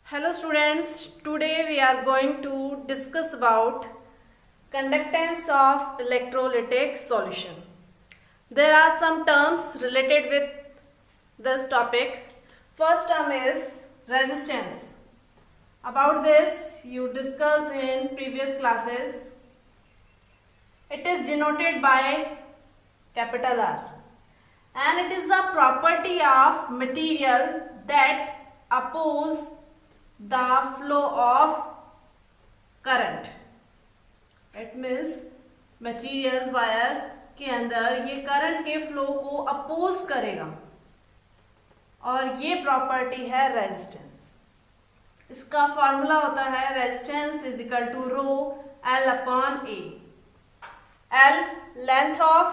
Hello students, today we are going to discuss about conductance of electrolytic solution. There are some terms related with this topic. First term is resistance. About this you discussed in previous classes. It is denoted by capital R and it is a property of material that oppose the flow of current. It means material wire के अंदर ये current के flow को oppose करेगा और ये property है resistance. इसका फॉर्मूला होता है resistance is equal to rho L upon A. L length of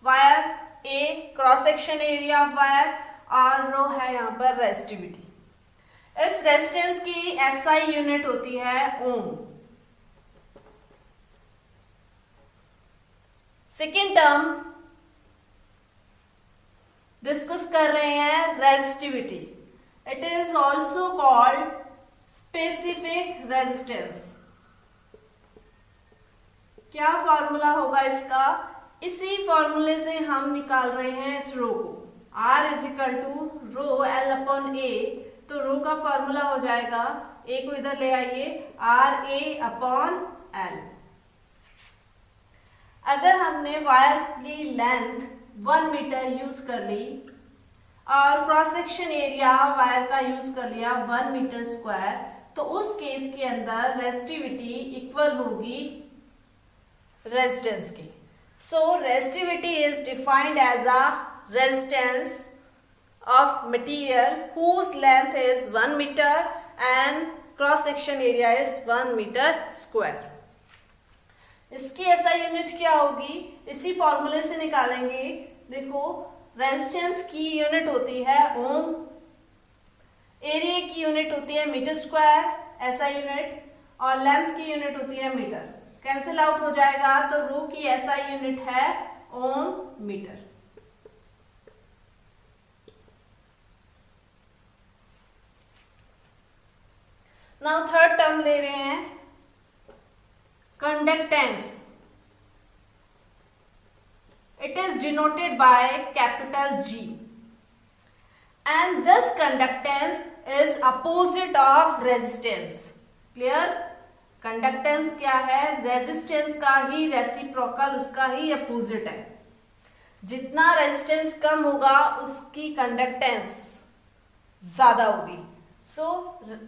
wire, A cross section area of wire और रो है यहाँ पर रेजिस्टिविटी. इस रेजिस्टेंस की एसआई यूनिट होती है ओम. सेकेंड टर्म डिस्कस कर रहे हैं resistivity. It is also called specific resistance. क्या फॉर्मूला होगा इसका? इसी फॉर्मूले से हम निकाल रहे हैं इस रो को. R is equal to rho L upon A. तो रो का फॉर्मूला हो जाएगा, ए को इधर ले आइए, आर ए अपॉन एल. अगर हमने वायर की लेंथ 1 मीटर यूज कर ली और क्रॉस सेक्शन एरिया वायर का यूज कर लिया 1 मीटर स्क्वायर, तो उस केस के अंदर रेजिस्टिविटी इक्वल होगी रेजिस्टेंस की. So resistivity is defined as a resistance of material whose length is 1 meter and cross section area is 1 meter square. इसकी ऐसा यूनिट क्या होगी? इसी फॉर्मूले से निकालेंगे. देखो रेजिस्टेंस की यूनिट होती है ओम, एरिया की यूनिट होती है मीटर स्क्वायर ऐसा यूनिट, और लेंथ की यूनिट होती है मीटर. कैंसिल आउट हो जाएगा तो रो की ऐसा यूनिट है ओम मीटर. नाउ थर्ड टर्म ले रहे हैं conductance. It is denoted by capital G and this conductance is opposite of resistance. Clear? Conductance क्या है? रेजिस्टेंस का ही रेसिप्रोकल, उसका ही अपोजिट है. जितना रेजिस्टेंस कम होगा उसकी कंडक्टेंस ज्यादा होगी. सो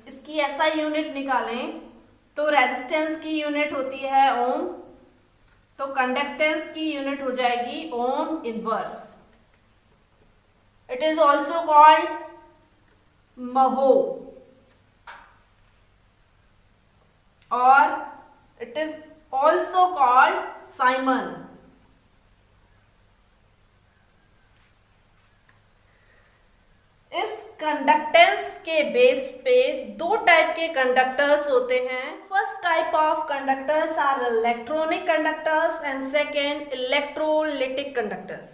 इसकी ऐसा यूनिट निकालें तो रेजिस्टेंस की यूनिट होती है ओम, तो कंडक्टेंस की यूनिट हो जाएगी ohm inverse. It is also called mho और it is also called siemens. इस कंडक्टेंस के बेस पे दो टाइप के कंडक्टर्स होते हैं. First type of conductors are electronic conductors and second electrolytic conductors.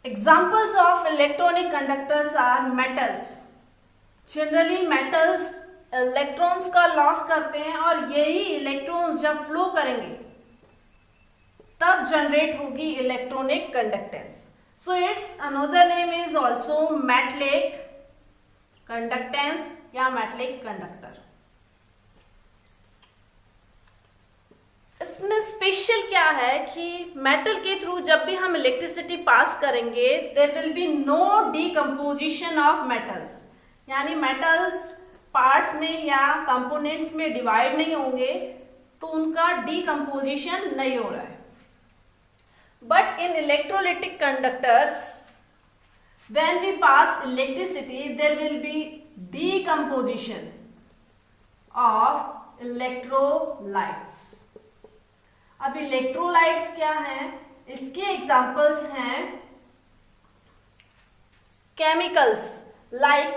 Examples of electronic conductors are metals. Generally metals electrons का loss करते हैं और यही इलेक्ट्रॉन्स जब फ्लो करेंगे तब जनरेट होगी electronic conductance. So its another name is also metallic conductance या metallic conductor. इसमें स्पेशल क्या है कि मेटल के थ्रू जब भी हम इलेक्ट्रिसिटी पास करेंगे there will be no decomposition of metals. यानी मेटल्स पार्ट्स में या कंपोनेंट्स में डिवाइड नहीं होंगे तो उनका डिकम्पोजिशन नहीं हो रहा है. But in electrolytic conductors, when we pass electricity, there will be decomposition of electrolytes. अब electrolytes क्या हैं? इसके examples हैं chemicals, like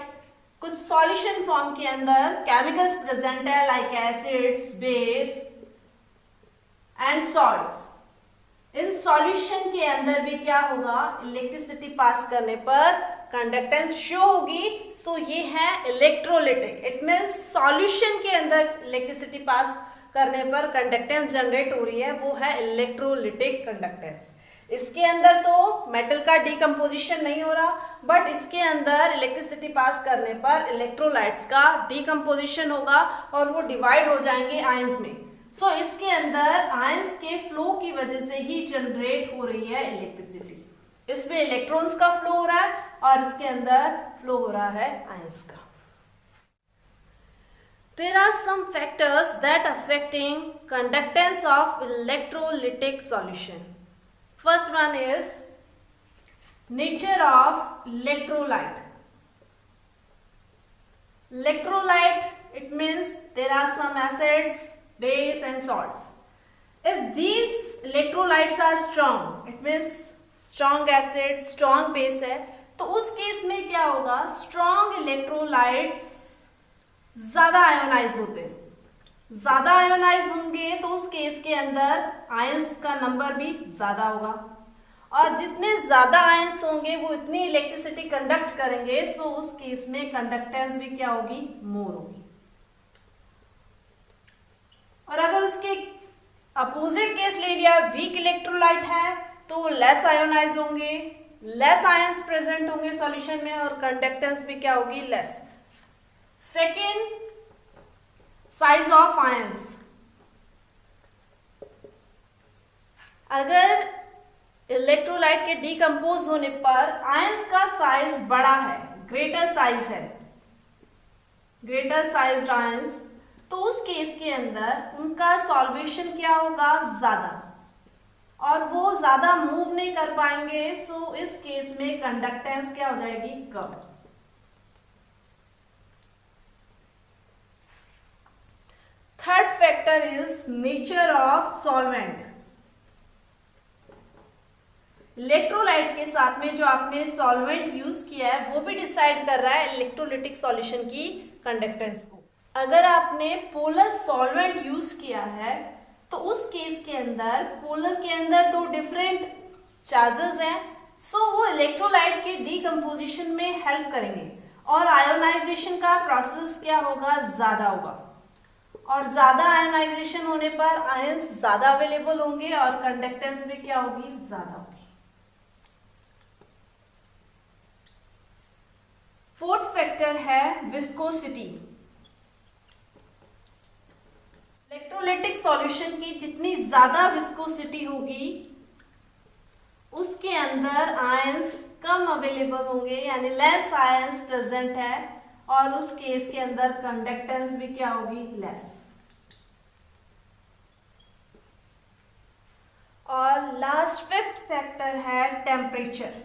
कुछ solution form के अंदर chemicals present है like acids, base and salts. In solution के अंदर भी क्या होगा? इलेक्ट्रिसिटी पास करने पर कंडक्टेंस शो होगी, तो ये है इलेक्ट्रोलिटिक। इट मीन्स सॉल्यूशन के अंदर इलेक्ट्रिसिटी पास करने पर कंडक्टेंस जनरेट हो रही है, वो है इलेक्ट्रोलिटिक कंडक्टेंस। इसके अंदर तो मेटल का डिकम्पोजिशन नहीं हो रहा, बट इसके अंदर इलेक्ट्रिसिटी पास करने पर इलेक्ट्रोलाइट्स का डिकम्पोजिशन होगा और वो डिवाइड हो जाएंगे आयंस में। सो इसके अंदर आयंस के फ्लो की वजह से ही जनरेट हो रही है इलेक्ट्रिसिटी। इसमें इलेक्ट्रॉन्स का फ्लो हो रहा है और इसके अंदर फ्लो हो रहा है आयंस का। There are some factors that affecting conductance of electrolytic solution. First one is nature of electrolyte. Electrolyte, it means there are some acids, base and salts. If these electrolytes are strong, it means strong acid, strong base है, तो उस case में क्या होगा, strong electrolytes ज्यादा ionise होते हैं। ज्यादा आयोनाइज होंगे तो उस केस के अंदर आयंस का नंबर भी ज्यादा होगा, और जितने ज्यादा आयंस होंगे वो इतनी इलेक्ट्रिसिटी कंडक्ट करेंगे, सो उस केस में कंडक्टेंस भी क्या होगी, मोर होगी। और अगर उसके अपोजिट केस ले लिया, वीक इलेक्ट्रोलाइट है, तो लेस आयोनाइज होंगे, लेस आयंस प्रेजेंट होंगे सॉल्यूशन में और कंडक्टेंस भी क्या होगी, less. Second, size of ions. अगर इलेक्ट्रोलाइट के डिकम्पोज होने पर आयंस का साइज बड़ा है, ग्रेटर साइज है, ग्रेटर साइज्ड आयंस, तो उस केस के अंदर उनका सॉल्वेशन क्या होगा, ज्यादा, और वो ज्यादा मूव नहीं कर पाएंगे, सो इस केस में कंडक्टेंस क्या हो जाएगी, कम। Third factor is nature of solvent. Electrolyte के साथ में जो आपने सॉल्वेंट यूज किया है वो भी डिसाइड कर रहा है इलेक्ट्रोलिटिक सॉल्यूशन की कंडक्टेंस को। अगर आपने पोलर सॉल्वेंट यूज किया है तो उस केस के अंदर पोलर के अंदर दो डिफरेंट चार्जेस हैं, सो वो इलेक्ट्रोलाइट के डिकम्पोजिशन में हेल्प करेंगे और आयोनाइजेशन का प्रोसेस क्या होगा, ज्यादा होगा, और ज्यादा आयोनाइजेशन होने पर आयंस ज्यादा अवेलेबल होंगे और कंडक्टेंस भी क्या होगी, ज्यादा होगी। फोर्थ फैक्टर है विस्कोसिटी। इलेक्ट्रोलिटिक सॉल्यूशन की जितनी ज्यादा विस्कोसिटी होगी उसके अंदर आयंस कम अवेलेबल होंगे, यानी लेस आयंस प्रेजेंट है, और उस केस के अंदर कंडक्टेंस भी क्या होगी, लेस। और लास्ट फिफ्थ फैक्टर है टेम्परेचर।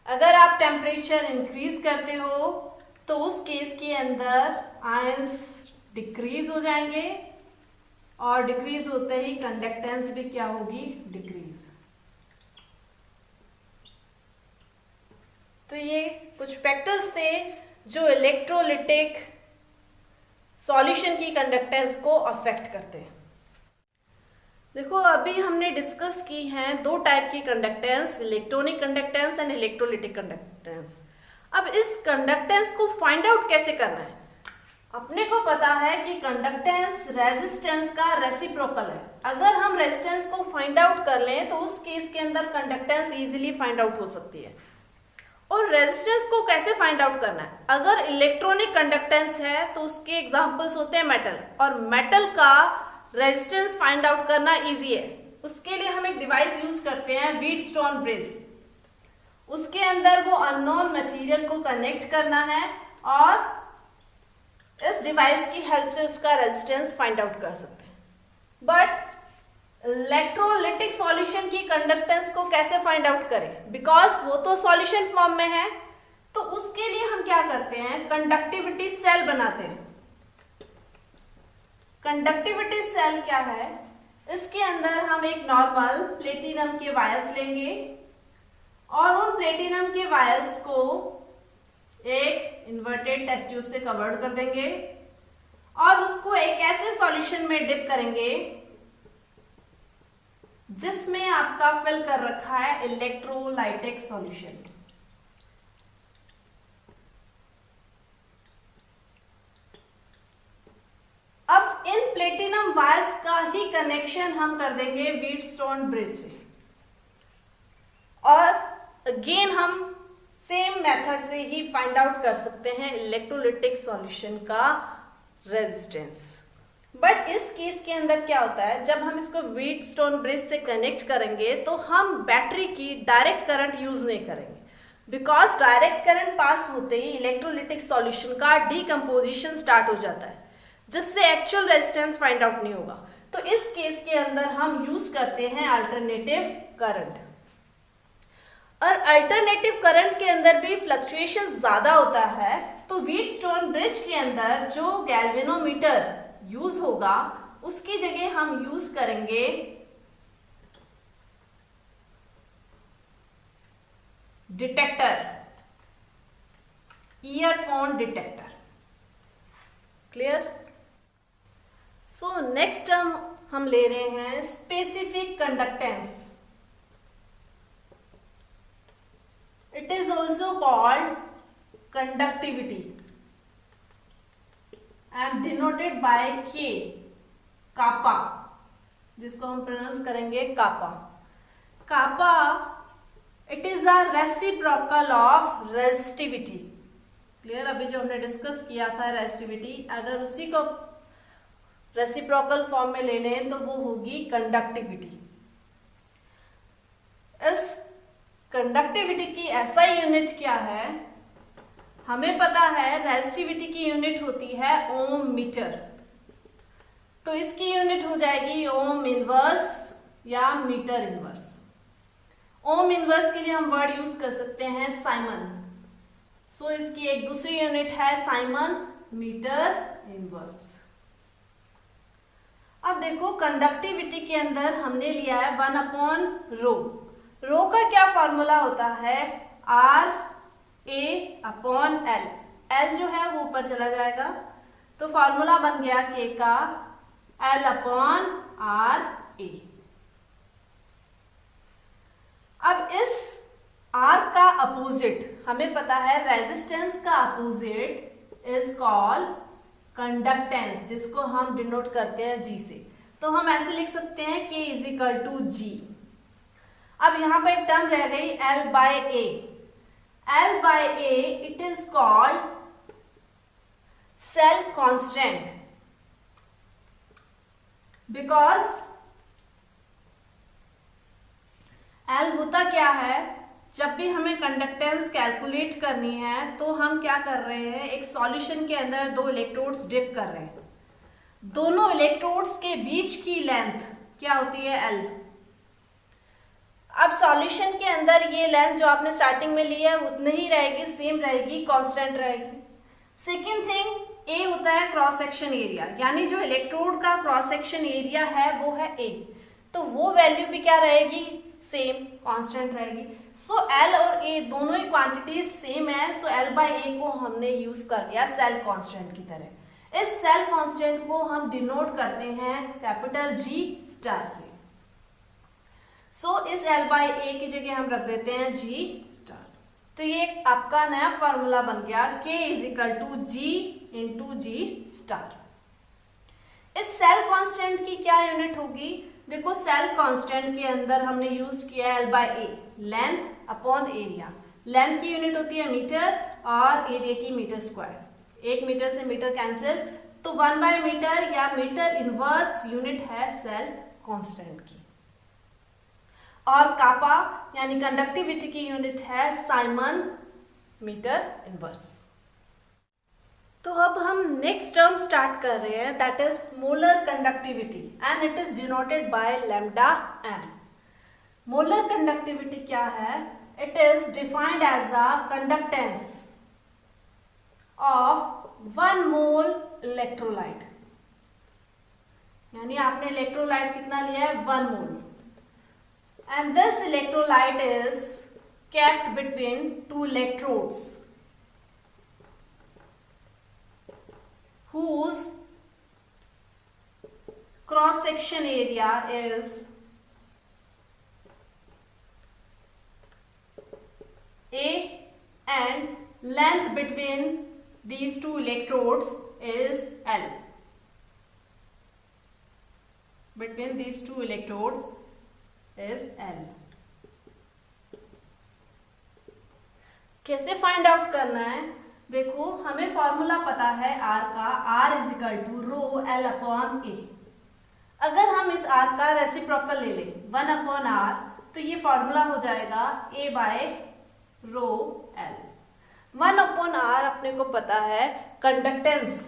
अगर आप टेम्परेचर इंक्रीज करते हो तो उस केस के अंदर आयंस डिक्रीज हो जाएंगे, और डिक्रीज होते ही कंडक्टेंस भी क्या होगी, डिक्रीज। तो ये कुछ फैक्टर्स थे जो इलेक्ट्रोलिटिक सॉल्यूशन की कंडक्टेंस को अफेक्ट करते हैं। देखो, अभी हमने डिस्कस की हैं दो टाइप की conductance, electronic conductance and electrolytic conductance. अब इस कंडक्टेंस को फाइंड आउट कैसे करना है? अपने को पता है कि कंडक्टेंस रेजिस्टेंस का रेसिप्रोकल है। अगर हम रेजिस्टेंस को फाइंड आउट कर लें तो उस केस के अंदर कंडक्टेंस इजीली फाइंड आउट हो सकती है। और रेजिस्टेंस को कैसे फाइंड आउट करना है? अगर इलेक्ट्रॉनिक कंडक्टेंस है तो उसके एग्जांपल्स होते हैं मेटल, और मेटल का रेजिस्टेंस फाइंड आउट करना इजी है। उसके लिए हम एक डिवाइस यूज करते हैं, व्हीटस्टोन ब्रिज। उसके अंदर वो अननोन मटेरियल को कनेक्ट करना है और इस डिवाइस की हेल्प से उसका रेजिस्टेंस फाइंड आउट कर सकते हैं। बट इलेक्ट्रोलिटिक सॉल्यूशन की कंडक्टेंस को कैसे फाइंड आउट करें? बिकॉज वो तो सॉल्यूशन फॉर्म में है, तो उसके लिए हम क्या करते हैं, कंडक्टिविटी सेल बनाते हैं। कंडक्टिविटी सेल क्या है? इसके अंदर हम एक नॉर्मल प्लेटिनम के वायर्स लेंगे और उन प्लेटिनम के वायर्स को एक इन्वर्टेड टेस्ट ट्यूब से कवर्ड कर देंगे और उसको एक ऐसे सॉल्यूशन में डिप करेंगे जिसमें आपका फिल कर रखा है इलेक्ट्रोलाइटिक सॉल्यूशन। अब इन प्लेटिनम वायर्स का ही कनेक्शन हम कर देंगे व्हीटस्टोन ब्रिज से, और अगेन हम सेम मेथड से ही फाइंड आउट कर सकते हैं इलेक्ट्रोलिटिक सॉल्यूशन का रेजिस्टेंस। बट इस केस के अंदर क्या होता है, जब हम इसको व्हीटस्टोन ब्रिज से कनेक्ट करेंगे तो हम बैटरी की डायरेक्ट करंट यूज नहीं करेंगे, बिकॉज डायरेक्ट करंट पास होते ही इलेक्ट्रोलिटिक सॉल्यूशन का डीकम्पोजिशन स्टार्ट हो जाता है, जिससे एक्चुअल रेजिस्टेंस फाइंड आउट नहीं होगा। तो इस केस के अंदर हम यूज करते हैं अल्टरनेटिव करंट। और अल्टरनेटिव करंट के अंदर भी फ्लक्चुएशन ज्यादा होता है, तो व्हीटस्टोन ब्रिज के अंदर जो गैल्वेनोमीटर यूज होगा उसकी जगह हम यूज करेंगे detector, earphone detector. Clear? So next हम ले रहे हैं specific conductance. It is also called conductivity and denoted by K, kappa, जिसको हम प्रोनाउंस करेंगे kappa. Kappa it is a reciprocal of resistivity. Clear? अभी जो हमने डिस्कस किया था रेजिस्टिविटी, अगर उसी को रेसिप्रोकल फॉर्म में ले लें तो वो होगी कंडक्टिविटी। इस कंडक्टिविटी की ऐसा यूनिट क्या है, हमें पता है रेजिस्टिविटी की यूनिट होती है ओम मीटर, तो इसकी यूनिट हो जाएगी ओम इनवर्स या मीटर इनवर्स। ओम इनवर्स के लिए हम वर्ड यूज कर सकते हैं साइमन, सो इसकी एक दूसरी यूनिट है साइमन मीटर इनवर्स। अब देखो कंडक्टिविटी के अंदर हमने लिया है 1/रो। रो का क्या फॉर्मूला होता है, RA/L। L जो है वो ऊपर चला जाएगा, तो फॉर्मूला बन गया K का L/RA। अब इस R का अपोजिट हमें पता है, रेजिस्टेंस का अपोजिट इज कॉल्ड कंडक्टेंस, जिसको हम डिनोट करते हैं G से। तो हम ऐसे लिख सकते हैं K = G। अब यहां पर एक टर्म रह गई L/A। L/A it is called cell constant, because L होता क्या है, जब भी हमें कंडक्टेंस कैलकुलेट करनी है तो हम क्या कर रहे हैं, एक सॉल्यूशन के अंदर दो इलेक्ट्रोड्स डिप कर रहे हैं, दोनों इलेक्ट्रोड्स के बीच की लेंथ क्या होती है, L। अब सॉल्यूशन के अंदर ये लेंथ जो आपने स्टार्टिंग में ली है उतनी ही रहेगी, सेम रहेगी, कांस्टेंट रहेगी। सेकेंड थिंग, A होता है क्रॉस सेक्शन एरिया, यानी जो इलेक्ट्रोड का क्रॉस सेक्शन एरिया है वो है A, तो वो वैल्यू भी क्या रहेगी, सेम, कांस्टेंट रहेगी। सो L और A दोनों ही क्वांटिटीज सेम है, सो L/A को हमने यूज कर लिया सेल कांस्टेंट की तरह। इस सेल कांस्टेंट को हम डिनोट करते हैं कैपिटल G स्टार से। सो इस L/A की जगह हम रख देते हैं G स्टार। तो ये आपका नया फॉर्मूला बन गया K = G स्टार। इस सेल कांस्टेंट की क्या यूनिट होगी, देखो सेल कांस्टेंट के अंदर हमने यूज किया L/A, लेंथ/एरिया। लेंथ की यूनिट होती है मीटर और एरिया की मीटर स्क्वायर। एक मीटर से मीटर कैंसिल, तो 1/मीटर या मीटर इनवर्स यूनिट है सेल कांस्टेंट की। और कापा यानी कंडक्टिविटी की यूनिट है साइमन मीटर इनवर्स। तो अब हम नेक्स्ट टर्म स्टार्ट कर रहे हैं, that is molar conductivity and it is denoted by λm। Molar conductivity क्या है, it is defined as a conductance of 1 mole electrolyte, यानी आपने इलेक्ट्रोलाइट कितना लिया है, 1 mole, and this electrolyte is kept between 2 electrodes whose cross section area is A and length between these two electrodes is L. Between these two electrodes is L. कैसे find out करना है? देखो, हमें formula पता है R का, R is equal to rho L upon A। अगर हम इस R का रेसिप्रोकल ले लें 1 अपॉन R, तो ये फॉर्मूला हो जाएगा A by rho L। 1 upon R अपने को पता है कंडक्टेंस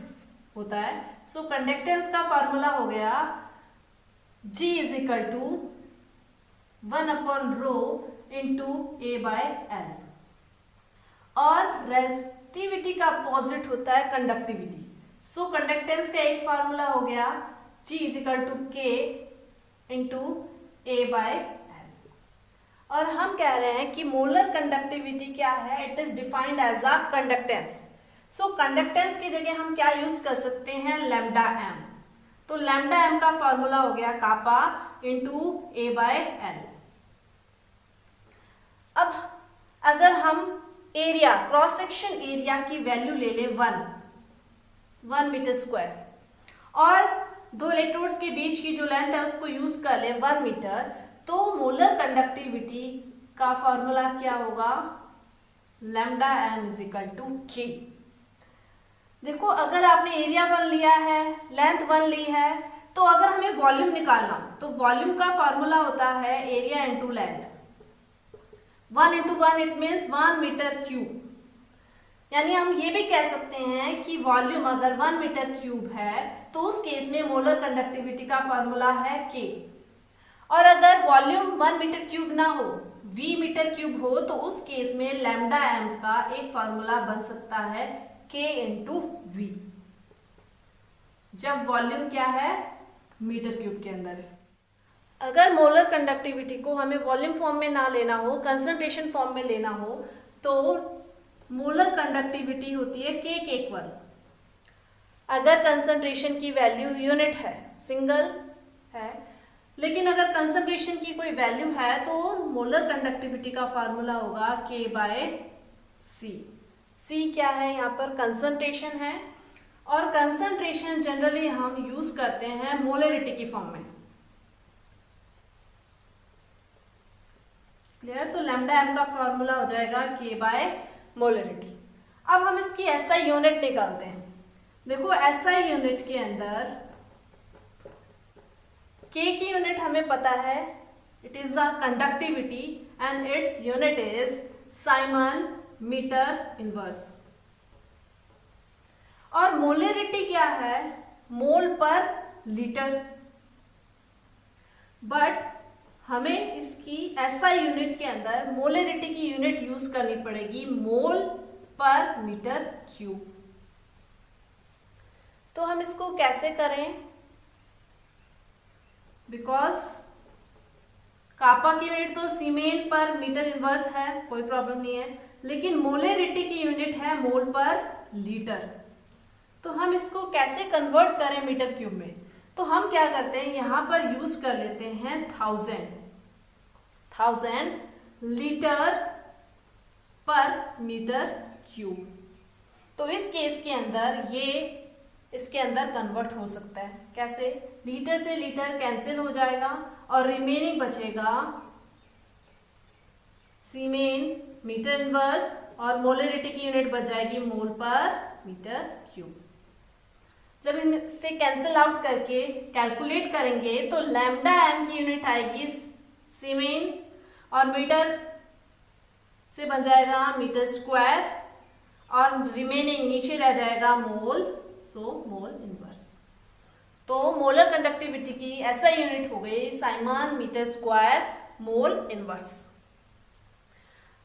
होता है, सो कंडक्टेंस का फॉर्मूला हो गया G is equal to 1 upon rho into A by L। और रेसिस्टिविटी का अपोजिट होता है कंडक्टिविटी, सो कंडक्टेंस का एक फॉर्मूला हो गया G is equal to K into A by L। और हम कह रहे हैं कि मोलर कंडक्टिविटी क्या है? It is defined as a conductance. So conductance की जगह हम क्या यूज कर सकते हैं? Lambda M. तो लैम्डा एम का फॉर्मूला हो गया kappa into A by L। अब अगर हम एरिया, क्रॉस सेक्शन एरिया की वैल्यू ले ले 1 मीटर स्क्वायर, और दो इलेक्ट्रोड्स के बीच की जो लेंथ है उसको यूज कर ले 1 मीटर, तो मोलर कंडक्टिविटी का फॉर्मूला क्या होगा? Lambda M is equal to K। देखो, अगर आपने एरिया 1 लिया है, लेंथ 1 ली है, तो अगर हमें वॉल्यूम निकालना हो तो वॉल्यूम का फॉर्मूला होता है area into length. 1 into 1 it means 1 metre cube. यानी हम ये भी कह सकते हैं कि वॉल्यूम अगर 1 मीटर क्यूब है तो उस केस में मोलर कंडक्टिविटी का फॉर्मूला है K। और अगर वॉल्यूम 1 मीटर क्यूब ना हो, V मीटर क्यूब हो, तो उस केस में लैम्डा एम का एक फॉर्मूला बन सकता है K इंटू V, जब वॉल्यूम क्या है? मीटर क्यूब के अंदर है। अगर मोलर कंडक्टिविटी को हमें वॉल्यूम फॉर्म में ना लेना हो, कंसंट्रेशन फॉर्म में लेना हो, तो मोलर कंडक्टिविटी होती है K के इक्वल। अगर कंसंट्रेशन की वैल्यू यूनिट है, सिंगल है, लेकिन अगर कंसंट्रेशन की कोई वैल्यू है तो मोलर कंडक्टिविटी का फार्मूला होगा K बाय C। C क्या है? यहाँ पर कंसंट्रेशन है, और कंसंट्रेशन जनरली हम यूज करते हैं मोलरिटी की फॉर्म में। क्लियर? तो लैम्डा एम का फॉर्मूला हो जाएगा K बाय मोलरिटी। अब हम इसकी SI यूनिट निकालते हैं। देखो, SI यूनिट के अंदर K की यूनिट हमें पता है, it is a conductivity and its unit is Siemens metre inverse. और मोलरिटी क्या है? मोल पर लीटर। बट हमें इसकी SI यूनिट के अंदर मोलरिटी की यूनिट यूज करनी पड़ेगी मोल पर मीटर क्यूब। तो हम इसको कैसे करें? बिकॉज कापा की यूनिट तो सीमेन पर मीटर इनवर्स है, कोई प्रॉब्लम नहीं है, लेकिन मोलरिटी की यूनिट है मोल पर लीटर। तो हम इसको कैसे कन्वर्ट करें मीटर क्यूब में? तो हम क्या करते हैं, यहां पर यूज कर लेते हैं 1000 लीटर पर मीटर क्यूब। तो इस केस के अंदर ये इसके अंदर कन्वर्ट हो सकता है। कैसे? लीटर से लीटर कैंसिल हो जाएगा और रिमेनिंग बचेगा सीमेन मीटर इनवर्स, और मोलरिटी की यूनिट बच जाएगी मोल पर मीटर क्यूब। जब हम इसे कैंसिल आउट करके कैलकुलेट करेंगे तो लैम्डा एम की यूनिट आएगी सीमेन, और मीटर से बन जाएगा मीटर स्क्वायर, और रिमेनिंग नीचे रह जाएगा मोल, सो मोल इनवर्स। तो मोलर कंडक्टिविटी की ऐसा यूनिट हो गई Siemens metre square mole inverse.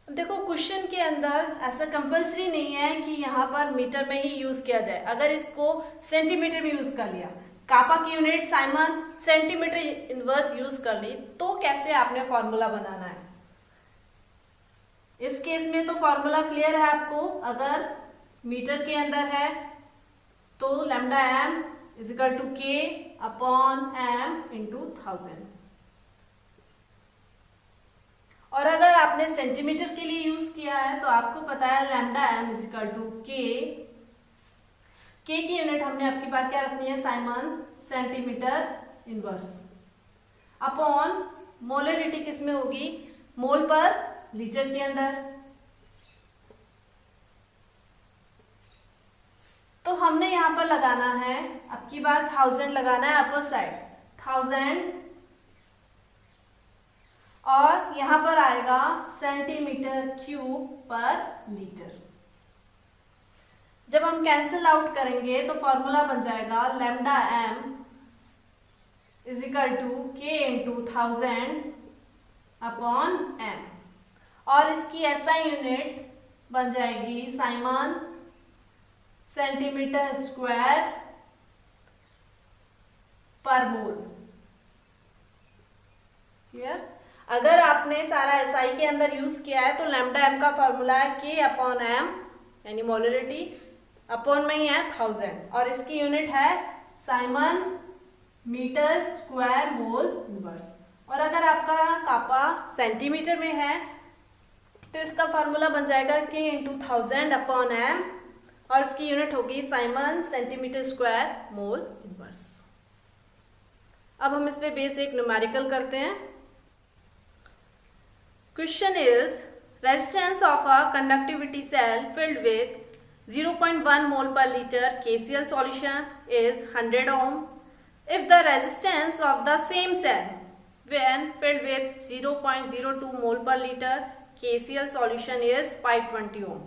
देखो, क्वेश्चन के अंदर ऐसा कंपल्सरी नहीं है कि यहाँ पर मीटर में ही यूज किया जाए। अगर इसको सेंटीमीटर में यूज कर लिया, कापा की unit Simon centimetre inverse use कर ली, तो कैसे आपने फॉर्मूला बनाना है? इस केस में तो फॉर्मूला क्लियर है आपको। अगर मीटर के अंदर है तो lambda M is equal to K upon M into 1000। और अगर आपने सेंटीमीटर के लिए यूज किया है तो आपको पता है lambda M is equal to K की यूनिट हमने आपकी बार क्या रखनी है siemens centimetre inverse upon molarity किसमें होगी मोल पर लीटर के अंदर। तो हमने यहां पर लगाना है अब की बार 1000 लगाना है अपर साइड 1000 और यहां पर आएगा सेंटीमीटर क्यूब पर लीटर। जब हम कैंसिल आउट करेंगे तो फॉर्मूला बन जाएगा lambda M is equal to K into 1000 upon M और इसकी एसआई यूनिट बन जाएगी साइमन सेंटीमीटर स्क्वायर पर मोल। क्लियर? अगर आपने सारा एसआई के अंदर यूज किया है तो लैम्डा एम का फॉर्मूला है के अपॉन एम यानी मोलरिटी अपॉन में ही है 1000 और इसकी यूनिट है siemens metre square mole inverse. और अगर आपका कापा सेंटीमीटर में है तो इसका फॉर्मूला बन जाएगा के इंटू 1000 अपॉन एम और इसकी यूनिट होगी siemens centimetre square mole inverse. अब हम इस पे बेसिक न्यूमेरिकल करते हैं। Question is resistance of a conductivity cell filled with 0.1 mole per liter KCl solution is 100 ohm. If the resistance of the same cell when filled with 0.02 mole per liter KCl solution is 520 ohm.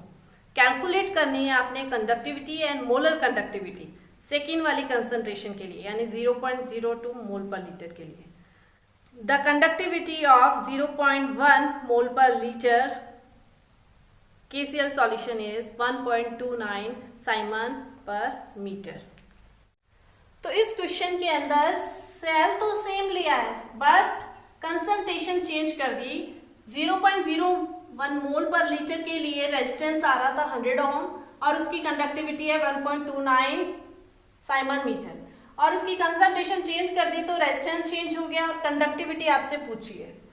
Calculate करनी है आपने conductivity and molar conductivity second वाली concentration के लिए यानी 0.02 मोल पर litre के लिए। द कंडक्टिविटी ऑफ 0.1 मोल पर litre KCl solution is 1.29 Simon पर मीटर। तो इस क्वेश्चन के अंदर सेल तो सेम लिया है बट कंसंट्रेशन चेंज कर दी। 0.01 मोल पर लीटर के लिए रेजिस्टेंस आ रहा था 100 ओम और उसकी कंडक्टिविटी है 1.29 साइमन मीटर और उसकी कंसंट्रेशन चेंज कर दी तो रेजिस्टेंस चेंज हो गया और कंडक्टिविटी आपसे पूछी है।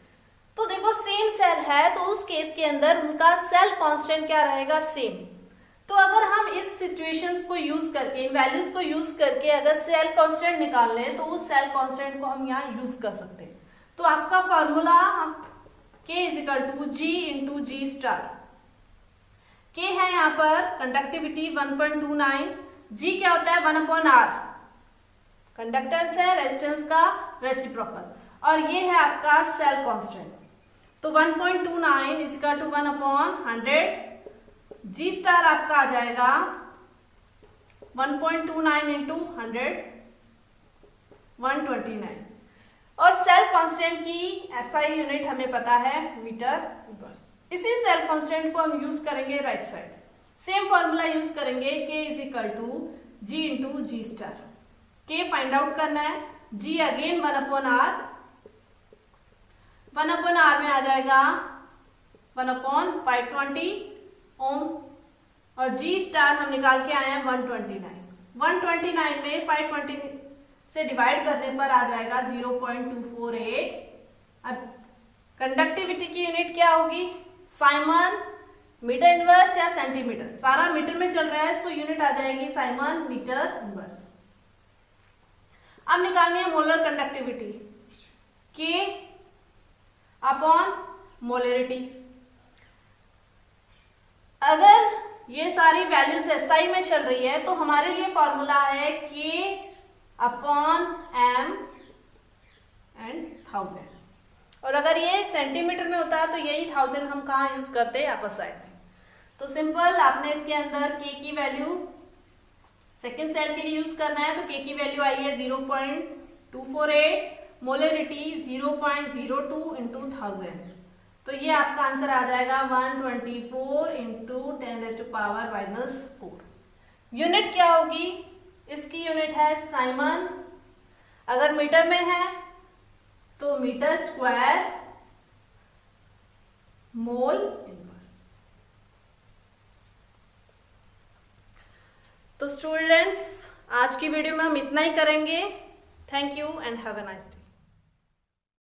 तो देखो सेम सेल है तो उस केस के अंदर उनका सेल कांस्टेंट क्या रहेगा सेम। तो अगर हम इस सिचुएशंस को यूज करके इन वैल्यूज को यूज करके अगर सेल कांस्टेंट निकाल लें तो उस सेल कांस्टेंट को हम यहाँ यूज कर सकते हैं। तो आपका formula K is equal to G into G star. K है यहाँ पर कंडक्टिविटी 1.29, G क्या होता है 1/R कंडक्टेंस है रेजिस्टेंस का रेसिप्रोकल और ये है आपका सेल कांस्टेंट। तो 1.29 is equal to 1/100 G star आपका आ जाएगा 1.29 इंटू 100 129 और सेल कांस्टेंट की एसआई यूनिट हमें पता है मीटर इनवर्स। इसी सेल कांस्टेंट को हम यूज करेंगे right side same formula use करेंगे K is equal to G into G star. K find out करना है G अगेन 1/R 1/R में आ जाएगा 1/520 ओम और G स्टार हम निकाल के आए हैं 129 में 520 से डिवाइड करने पर आ जाएगा 0.248। अब कंडक्टिविटी की यूनिट क्या होगी साइमन मीटर इनवर्स या सेंटीमीटर, सारा मीटर में चल रहा है सो यूनिट आ जाएगी साइमन मीटर इनवर्स। अब निकालनी है molar conductivity K upon molarity. अगर ये सारी वैल्यूज एसआई में चल रही है तो हमारे लिए फॉर्मूला है K अपॉन M एंड 1000 और अगर ये सेंटीमीटर में होता है तो यही 1000 हम कहाँ यूज करते हैं अपर साइड में। तो सिंपल आपने इसके अंदर K की वैल्यू सेकेंड सेल के लिए यूज करना है तो K की वैल्यू आई है 0.248 मोलरिटी 0.02 इंटू 1000 तो ये आपका आंसर आ जाएगा 124 इंटू 10⁻⁻⁴। यूनिट क्या होगी इसकी यूनिट है साइमन, अगर मीटर में है तो मीटर स्क्वायर मोल इनवर्स। तो स्टूडेंट्स आज की वीडियो में हम इतना ही करेंगे। Thank you and have a nice day.